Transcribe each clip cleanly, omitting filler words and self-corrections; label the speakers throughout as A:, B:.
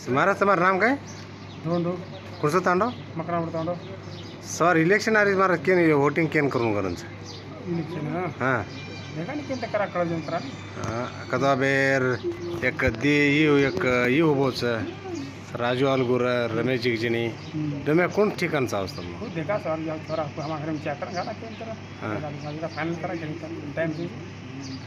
A: तुम्हारा नाम काय
B: धोंडो
A: कुठचं तांडव
B: मकरापूर तांडव
A: सर इलेक्शन आरी मारा केन वोटिंग केन करून करूनच
B: इलेक्शन
A: हां
B: देखा करा कळ जंत्रा
A: कदा बेर एक ये उभोच राजू अलगुर रमेश जिगजिनी तुम्हें कौन ठिकाण सा असतो
B: हो देखा सर या थोड़ा हमारे घर में चेक करा गाना केन करा हां फाइनल करा टाइम से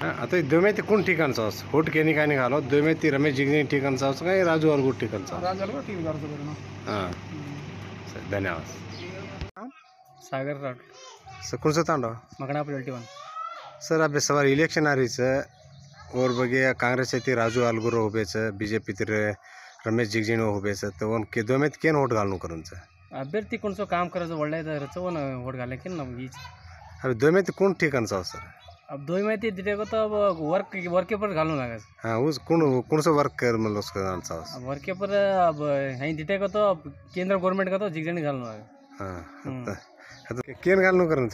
A: हां आता तुम्हें ते कोण ठिकाण सा असतो होट केनी काय निघालो तुम्हें ती रमेश जिगजिनी ठिकाण सा असतो काय राजू अलगुर ठिकाण सा
B: राजू अलगुर ठीक करतो बरं
A: हां धन्यवाद
B: सागर राठ
A: सर कुणचं तांडव
B: मकरापूर 81
A: सर अब सवार इलेक्शन आ रही है और बगे कांग्रेस ती राजू अलगुर उभेच बीजेपी तिर रमेश जिगजिणी उभेच तो उनके दो में केन वोट घालू करून
B: अभ्यर्थी कोणचं काम करायचं ಒಳ್ಳೆಯದರचं वन वोट घाले की नಮ್ಗೆ ಈಚ
A: अब दो में कोण ठिकाण सा सर
B: अब दो में ती दिटे को तो वर्क पर घालू लागायचं
A: हाँ उस कौन सा वर्क कर मतलब उसका नाम सा
B: अब वर्क पर अब हैं दिटे को तो केंद्र गवर्नमेंट का तो जिगजणी घालू लागे
A: हाँ तो केन घालू करून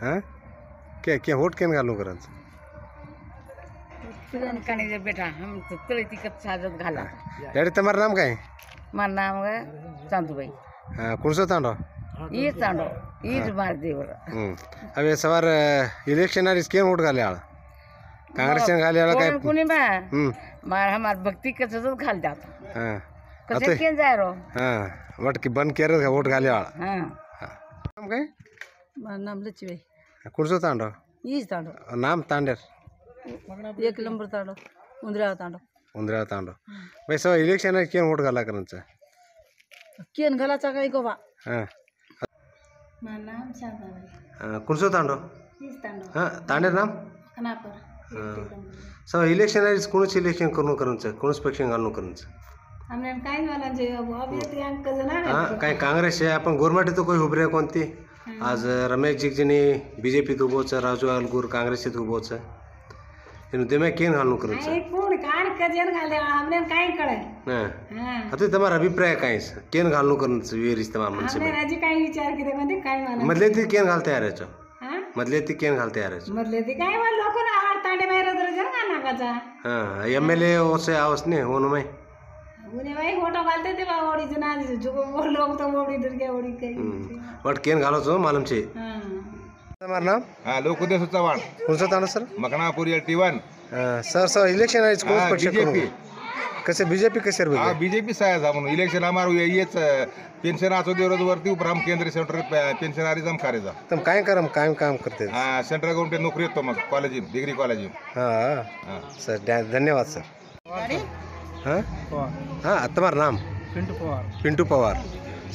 A: हाँ क्या क्या वोट केन घालू करून
C: कणे बेटा हम तो तळती कत साजत घाला
A: डैडी तुम्हारा नाम काय
C: मार नाम है चांदूबाई
A: हाँ कौन सा तांडव
C: ये चांदो ये मार देवर
A: अब ये सवार इलेक्शन आ रही केन वोट घाले आला कांग्रेस घाले आला काय
C: कोणी बा मार हमार भक्ति के सजत घाल जात
A: हाँ
C: कसे के जाय रो
A: हाँ वट की बंद केर वोट घाले आला
C: हां
A: नाम काय
C: मार नाम लक्ष्मी
A: कौन सा तांडव
C: ये चांदो
A: नाम तांडेर
C: 1 नंबर चांदो उंदरा चांदो
A: उंदरा तांडव भाई सवार इलेक्शन केन वोट घाला करून
C: केन घालाचा काय गोवा
A: हाँ
C: मार नाम शाबाबाई
A: कौन सा तांडव
C: ये चांदो
A: हाँ तांडेर नाम
C: खनापर
A: सर इलेक्शन आ रही कौन इलेक्शन करून कौन पक्ष घालू करून
C: हमने काय वाला जे अभ्यर्थी अंक जना
A: हाँ काही काँग्रेस आहे आपण गव्हर्नमेंट तो कोई उभरे कोणती आज रमेश जिगजिनी बीजेपीत उभोच राजू अलगूर काँग्रेसीत उभोच इनु देमे केन घालू करून
C: कोण कान कजन घाले हमने काय कळे
A: हां आता तुम्हारा अभिप्राय काय केन घालू करून वीर इस्तेमाल मनसे
C: हमने राजी काय विचार केले म्हणजे काय माना
A: मधले ती केन घालते याराचो
C: हां
A: मधले ती केन घालते याराचो
C: मधले ती काय वाल लोक ना आड तांडे बाहेर दर जर ना नागाचा
A: हां एमएलए ओसे आवस ने होनो में
C: उन्हें भाई फोटो डालते थे बा ओडी जना जो वो लोग तो ओडी डर के ओडी कहीं
A: बट केन घालो छो मालूम छे
C: हां
A: तुम्हारा नाम
D: हाँ लोकदेश चव्हाण
A: कौन सा तांडव सर
D: मकनापुर 81
A: सर इलेक्शन आहे कौन पक्ष
D: बीजेपी
A: कसे बीजेपी कसे
D: हाँ बीजेपी साया जाऊन इलेक्शन हमारो येच पेन्शन आचो देवरज वरती उपराम केंद्र सेंटर पेन्शनरी जम करायचा
A: तुम काय करम काय काम करते
D: हाँ सेंट्रल गवर्नमेंट नोकरी येतो मग कॉलेज डिग्री कॉलेज
A: हाँ सर धन्यवाद सर हाँ हाँ तुम्हारा नाम पिंटू पवार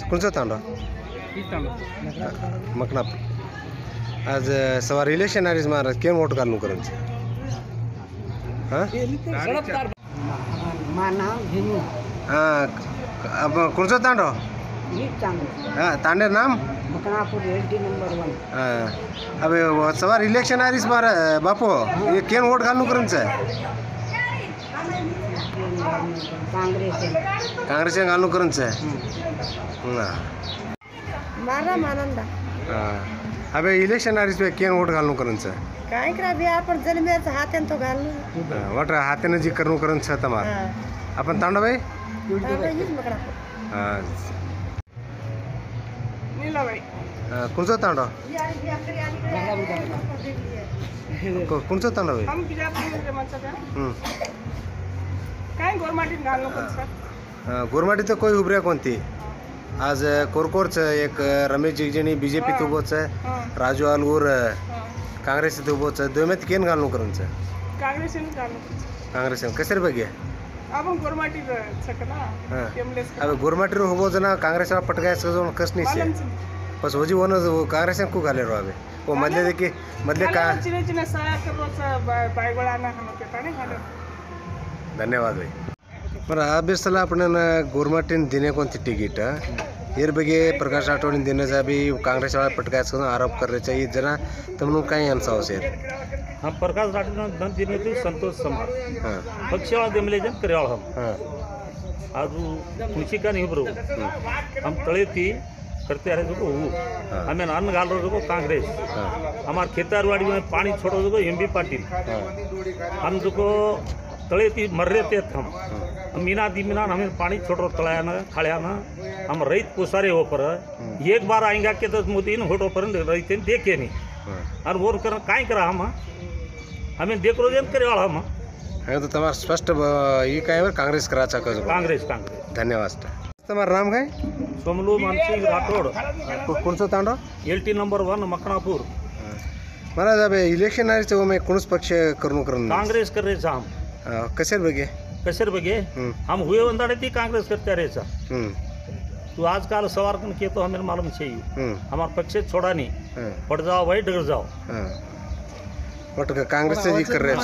A: कौन सा तांडव मकनापुर आज सवार इलेक्शन आ रही महाराज केन वोट घालू करून हाँ
C: मार नाम भिनु
A: हाँ अब कौन सा तांडव
C: ये चांदो
A: हाँ तांडे नाम
C: मकनापुर 80 नंबर 1
A: हाँ अब सवार इलेक्शन आ रही मारा बापू ये केन वोट घालू करून काँग्रेस घालू करून हाँ
C: मारा मानंदा
A: हाँ अबे इलेक्शन आ रही केन वोट घालू करून
C: काय करा बी आपण जन्मेच हातेन तो घालू
A: वट हातेने जी करू करून तमार आपण तांडव भाई हाँ
C: नीलाबाई
A: कौन सा तांडव कौन सा तांडव भाई
C: हम बिजापुर के मचा काय गवर्नमेंट घालू पण सर
A: गोरमाटी तो कोई उभऱ्या कोणती आज कोरकोरचं एक रमेश जिगजिणी बीजेपीत उभोच राजू अलगूर काँग्रेसीत उभोच दोमेत केन घालू करून
C: कांग्रेस घालू
A: काँग्रेस कसे रे बघे
C: आपण गवर्नमेंट सकना
A: हाँ
C: एमलेस
A: अब गोरमाटी हो जना काँग्रेस पटकायचं जाऊन कस नाही बस वजी वन काँग्रेस को घाले रो अबे वो मधले देखिए मधले का
C: चिने चिने साया करोचा बायगोळाना हनो के पाणी घाले
A: धन्यवाद भाई बरं अभ्य सಲ आपण गोरमाटीन दिने कोणती टिकीट इर ಬಗ್ಗೆ प्रकाश राठौड़ दिन भी कांग्रेस वाला पटकायचं आरोप कर रहे चाहिए जना तुम कहीं अनसा हो सर
E: हम प्रकाश राठौड़ दन दिन संतोष समाज
A: हाँ
E: पक्ष देमलेजन करेवाल हम
A: हाँ
E: आज खुशी का नहीं बरो हम तले थी करते रहे जो हमें अन्न गाल रहे जो कांग्रेस हमारे खेतारवाड़ी में पानी छोड़ो जो एमबी पाटिल हम जो तले थी मर रहे थे हम मीना दी मीना हमें पानी छोड़ रहे तलाया ना खाया ना हम रहित पुसारे हो पर एक बार आएंगे के तो मोदी ने होटो पर रहित देखे नहीं और वो कर काय करा हम हमें देख रो जन करे वाला हम
A: હવે તો તમારે સ્પષ્ટ એ કાંઈ વાર કાંગ્રેસ કરા ચાકો છો
E: कांग्रेस
A: ધન્યવાદ તમારું નામ કાંઈ
E: सोमलू मानसिंग राठोड
A: कोणचं तांडो
E: LT नंबर 1 मकणापूर
A: महाराज अब इलेक्शन आहे तेव्हा मी कोणच पक्ष करून करून
E: कांग्रेस कर रहे हम
A: कशाला बघे
E: कशर बगे हम हुए वंदाड़े थी कांग्रेस करते रहे सा तू आजकल सवार कन के तो हमें मालूम चाहिए हमारा पक्ष छोड़ा नहीं पड़ जाओ भाई डर जाओ
A: बट काँग्रेसचं जी कर रहे